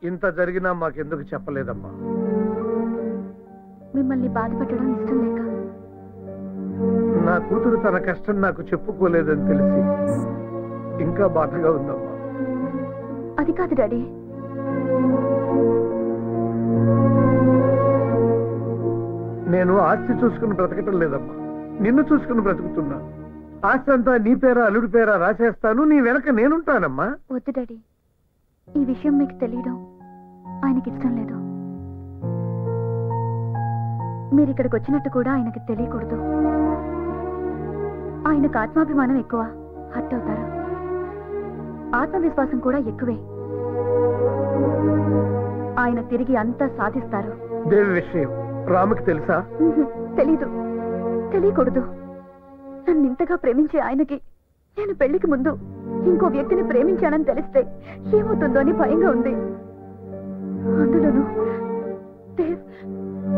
ఇంత జరిగినా మాకెందుకు చెప్పలేదమ్మా? మిమ్మల్ని బాధపెట్టడం ఇష్టం లేక. నా కూతురు తన కష్టం నాకు చెప్పుకోలేదని తెలిసి ఇంకా బాధగా ఉందమ్మా. అది కాదు డాడీ, నేను ఆస్తి చూసుకుని బ్రతకటం లేదమ్మా, నిన్ను చూసుకుని బ్రతుకుతున్నా. ఆస్తి అంతా నీ పేరా అల్లుడి పేరా రాసేస్తాను, నీ వెనక నేనుంటానమ్మా. వద్దు డాడీ, ఈ విషయం మీకు తెలియడం ఆయనకి ఇష్టం లేదు. మీరు ఇక్కడికి వచ్చినట్టు కూడా ఆయనకి తెలియకూడదు. ఆయనకు ఆత్మాభిమానం ఎక్కువ, హర్ట్ అవుతారు. ఆత్మవిశ్వాసం కూడా ఎక్కువే. ఆయన తిరిగి అంతా సాధిస్తారు. దేవి విషయం రాముకి తెలుసా? తెలీదు, తెలియకూడదు. నన్ను ఇంతగా ప్రేమించే ఆయనకి నేను పెళ్లికి ముందు ఇంకో వ్యక్తిని ప్రేమించానని తెలిస్తే ఏమవుతుందో అని భయంగా ఉంది. అందులోనూ దేవ్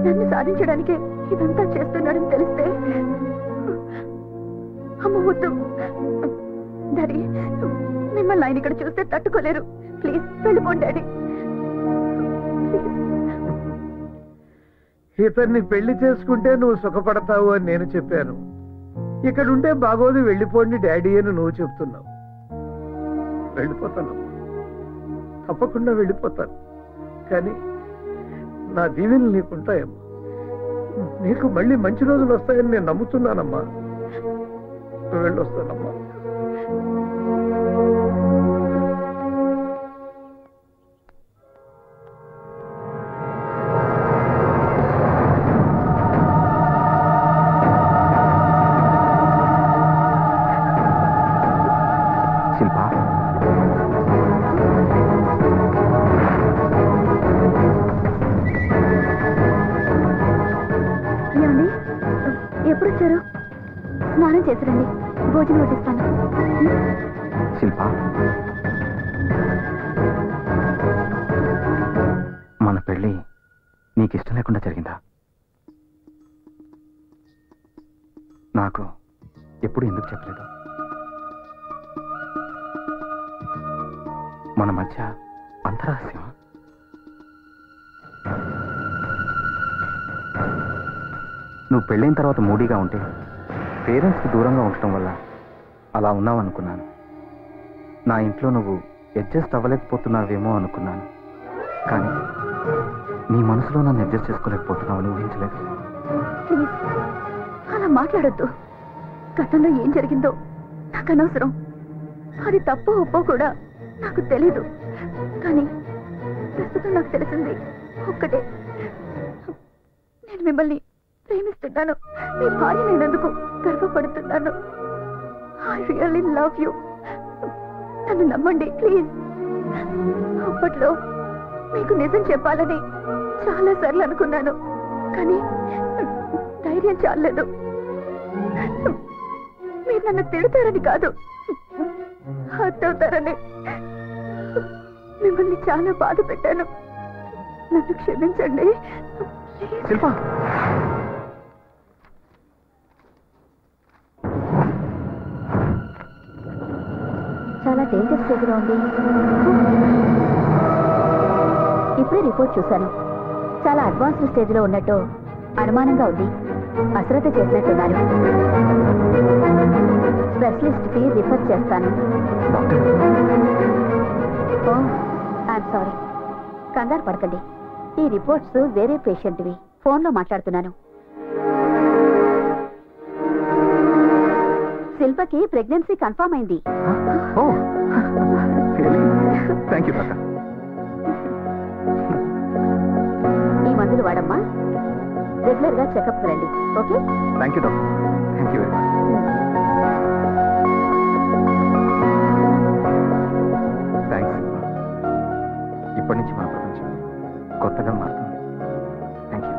నన్ను సాధించడానికే ఇదంతా చేస్తున్నాడని తెలిస్తే అమ్మ వద్దు. డాడీ, మిమ్మల్ని ఆయన ఇక్కడ చూస్తే తట్టుకోలేరు. ప్లీజ్ వెళ్ళిపోండి డాడీ. ఇతన్ని పెళ్లి చేసుకుంటే నువ్వు సుఖపడతావు అని నేను చెప్పాను. ఇక్కడుంటే బాగోదు, వెళ్ళిపోండి డాడీ అని నువ్వు చెప్తున్నావు. వెళ్ళిపోతాను, తప్పకుండా వెళ్ళిపోతాను. కానీ నా దీవెనలు నీకుంటాయమ్మా. నీకు మళ్ళీ మంచి రోజులు వస్తాయని నేను నమ్ముతున్నానమ్మా. వెళ్ళొస్తానమ్మా. ఎప్పుడొచ్చారు? స్నానం చేసిరండి, భోజనం వడ్డిస్తాను. శిల్ప, మన పెళ్ళి నీకు ఇష్టం లేకుండా జరిగిందా? నాకు ఎప్పుడు ఎందుకు చెప్పలేదు? మన మధ్య అంతరహస్యమా? నువ్వు పెళ్ళైన తర్వాత మూడీగా ఉంటే పేరెంట్స్కి దూరంగా ఉండటం వల్ల అలా ఉన్నావు అనుకున్నాను. నా ఇంట్లో నువ్వు అడ్జస్ట్ అవ్వలేకపోతున్నావేమో అనుకున్నాను. కానీ నీ మనసులో నన్ను అడ్జస్ట్ చేసుకోలేకపోతున్నావు అని ఊహించలేదు. ప్లీజ్ అలా మాట్లాడొద్దు. గతంలో ఏం జరిగిందో నాకు అనవసరం. అది తప్పో ఒప్పో కూడా నాకు తెలీదు. కానీ ప్రస్తుతం నాకు తెలిసింది ఒక్కటే, నేను మిమ్మల్ని ప్రేమిస్తున్నాను. మీ భార్య నేనందుకు గర్వపడుతున్నాను. I really love you. నన్ను నమ్మండి ప్లీజ్. అప్పట్లో మీకు నిజం చెప్పాలని చాలా సార్లు అనుకున్నాను, కానీ ధైర్యం చాలలేదు. మీరు నన్ను తిడతారని కాదు, హర్ట్ అవుతారని. మిమ్మల్ని చాలా బాధ పెట్టాను, నన్ను క్షమించండి. శిల్ప, చాలా డేంజర్ స్టేజ్లో ఉంది. ఇప్పుడే రిపోర్ట్ చూశాను. చాలా అడ్వాన్స్డ్ స్టేజ్లో ఉన్నట్టు అనుమానంగా ఉంది. అశ్రద్ధ చేసినట్టున్నారు. స్పెషలిస్ట్కి రిఫర్ చేస్తాను. ఓ ఐఎమ్ సారీ. కంగారు పడకండి. ఈ రిపోర్ట్స్ వేరే పేషెంట్వి. ఫోన్లో మాట్లాడుతున్నాను. శిల్పకి ప్రెగ్నెన్సీ కన్ఫర్మ్ అయింది. ఈ మందులు వాడమ్మా. రెగ్యులర్ గా చెకప్ రండి. Okay? Thank you doctor. Thank you very much. Thanks. ఇప్పటి నుంచి మన ప్రపంచం కొత్తగా మారుతుంది. Thank you.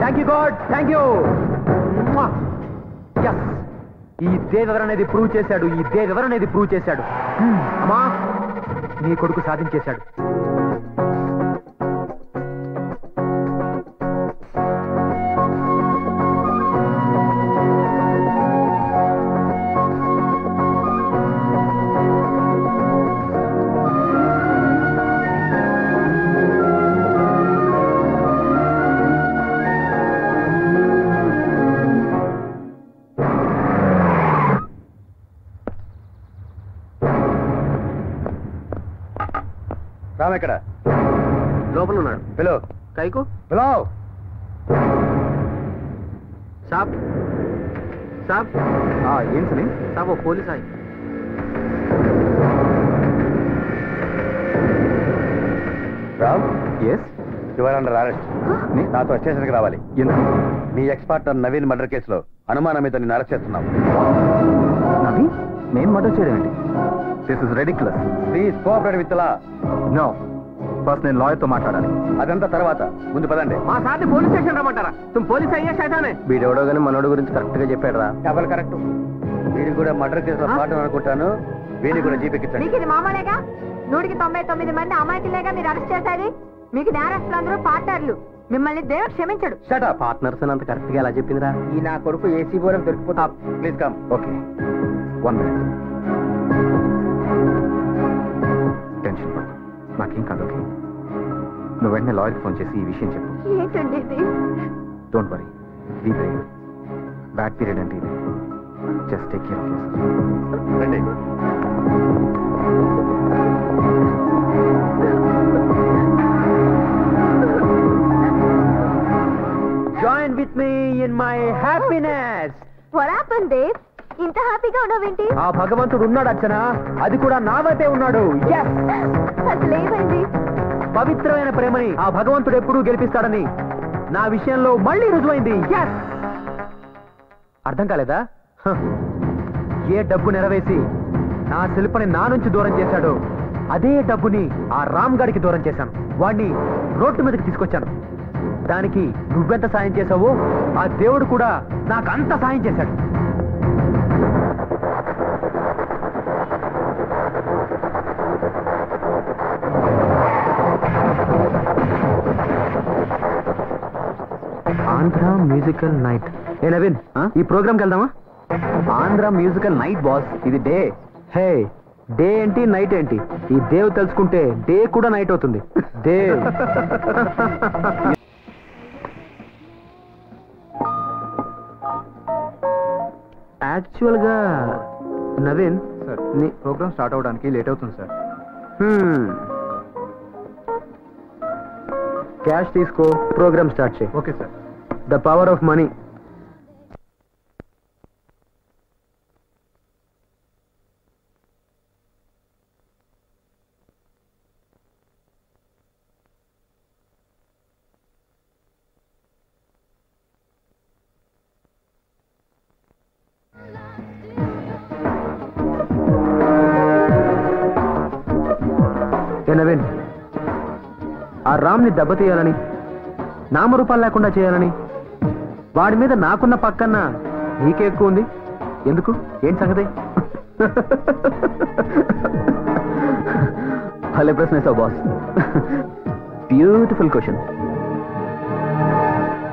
Thank you God, thank you. ఈ దేవెవర్ అనేది ప్రూవ్ చేశాడు. ఈ దేవెవర్ అనేది ప్రూవ్ చేశాడు. అమ్మా, నీ కొడుకు సాధించేశాడు. రామ్ ఎక్కడ? లోపల ఉన్నాడు. పిలో కైకు పిలో. సాబ్ సాబ్ ఏం సలీం? సాబ్ ఓ పోలీస్ ఆయి. Ram. Yes, your under arrest. నాతో స్టేషన్కి రావాలి. ఎందుకు? నీ ఎక్స్ పార్ట్నర్ నవీన్ మర్డర్ కేసులో అనుమానం మీద నేను అరెస్ట్ చేస్తున్నాం. నవీన్? నేను మర్డర్ చేయడం ఏంటి? This is ridiculous. Please cooperate with law. No, first నేను లాయర్తో మాట్లాడాలి. అదంతా తర్వాత, ముందు పదండి. మా సార్ని పోలీస్ స్టేషన్ రమ్మంటారా? తుమ్ పోలీస్ అయ్యే శైతానే. వీడెవడో కానీ మనోడు గురించి కరెక్ట్ గా చెప్పాడు రా. ఎవరు కరెక్ట్? వీడి కూడా మర్డర్ కేసులో పాటు అనుకుంటాను. వీడిని కూడా జీపెక్కించండి. మీకు ఇది మామూలేగా? 199 మంది అమాయకులేగా మీరు అరెస్ట్ చేసేది. మీకు నేరస్తులందరూ పార్ట్నర్లు. మిమ్మల్ని దేవుడు క్షమించడు. Shut up. పార్ట్నర్స్ అంత కరెక్ట్ గా ఎలా చెప్పిందిరా? ఈ నా కొడుకు ఏసీ బోరం దొరికిపోతా. Please come. Okay, 1 minute. Tension పడు, నాకేం కాదు. ఓకే, నువ్వు వెంటనే లాయర్కి ఫోన్ చేసి ఈ విషయం చెప్పు. ఏంటండి ఇది? Don't worry, be brave. Bad period అంటే ఇది. Just take care of your. రండి. Join with me in my happiness. What happened, Dave? ఇంత హ్యాపీగా ఉన్నావేంటి? ఆ భగవంతుడు ఉన్నాడు అర్చన, అది కూడా నా వైపే ఉన్నాడు. Yes. అసలు ఏమైంది? పవిత్రమైన ప్రేమని ఆ భగవంతుడు ఎప్పుడూ గెలిపిస్తాడని నా విషయంలో మళ్ళీ రుజువైంది. Yes. అర్థం కాలేదా? ఏ డబ్బు నెరవేసి నా శిల్పని నా నుంచి దూరం చేశాడో అదే డబ్బుని ఆ రామ్ గారికి దూరం చేశాను. వాడిని రోడ్డు మీదకి తీసుకొచ్చాను. దానికి నువ్వెంత సాయం చేశావో ఆ దేవుడు కూడా నాకు అంత సాయం చేశాడు. Andhra musical night. ఏ నవీన్, ఈ ప్రోగ్రామ్కి వెళ్దామా? ఆంధ్ర మ్యూజికల్ నైట్ బాస్, ఇది డే. హే, డే ఏంటి నైట్ ఏంటి? ఈ దేవ్ తెలుసుకుంటే డే కూడా నైట్ అవుతుంది. దేవ్. యాక్చువల్ గా నవీన్ సార్, ప్రోగ్రామ్ స్టార్ట్ అవడానికి లేట్ అవుతుంది సార్. క్యాష్ తీసుకో, ప్రోగ్రామ్ స్టార్ట్ చేయి. Okay sir. The power of money. Naveen, ఆ రామ్ని దెబ్బతీయాలని, నామరూపాలు లేకుండా చేయాలని, వాడి మీద నాకున్న పక్కన నీకే ఎక్కువ ఉంది. ఎందుకు? ఏంటి సంగతి? భలే ప్రశ్న వేసావు బాస్. Beautiful question.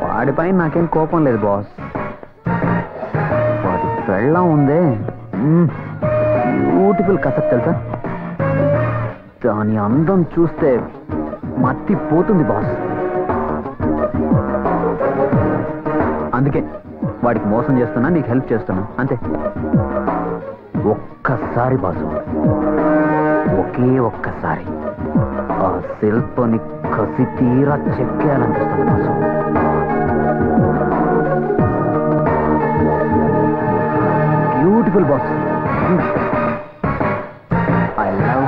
వాడిపైన నాకేం కోపం లేదు బాస్. వాడి పెళ్ళం ఉందే, బ్యూటిఫుల్ కసక్ తెలుసా? దాని అందం చూస్తే మత్తి పోతుంది బాస్. అందుకే వాడికి మోసం చేస్తున్నా, నీకు హెల్ప్ చేస్తున్నా, అంతే. ఒక్కసారి బాసు, ఒకే ఒక్కసారి ఆ శిల్పని కసి తీరా చెక్కేయాలనిపిస్తుంది boss. Beautiful boss. I love.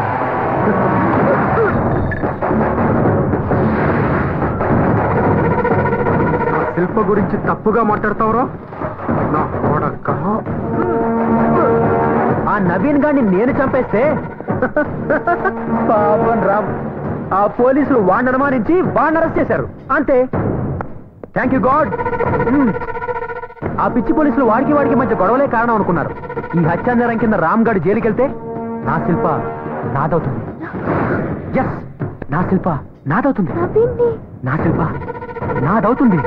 Shilpa గురించి తప్పుగా మాట్లాడతావురా? నా కొడక. ఆ నవీన్ గారిని నేను చంపేస్తే పాపం రామ్, ఆ పోలీసులు వాడిని అనుమానించి వాడిని అరెస్ట్ చేశారు, అంతే. Thank you God. ఆ పిచ్చి పోలీసులు వాడికి మధ్య గొడవలే కారణం అనుకున్నారు. ఈ హత్యానేరం కింద రామ్ గారు జైలుకి వెళ్తే నా శిల్ప నాదవుతుంది. ఎస్, నా శిల్ప నాదవుతుంది. నా శిల్ప నాదవుతుంది.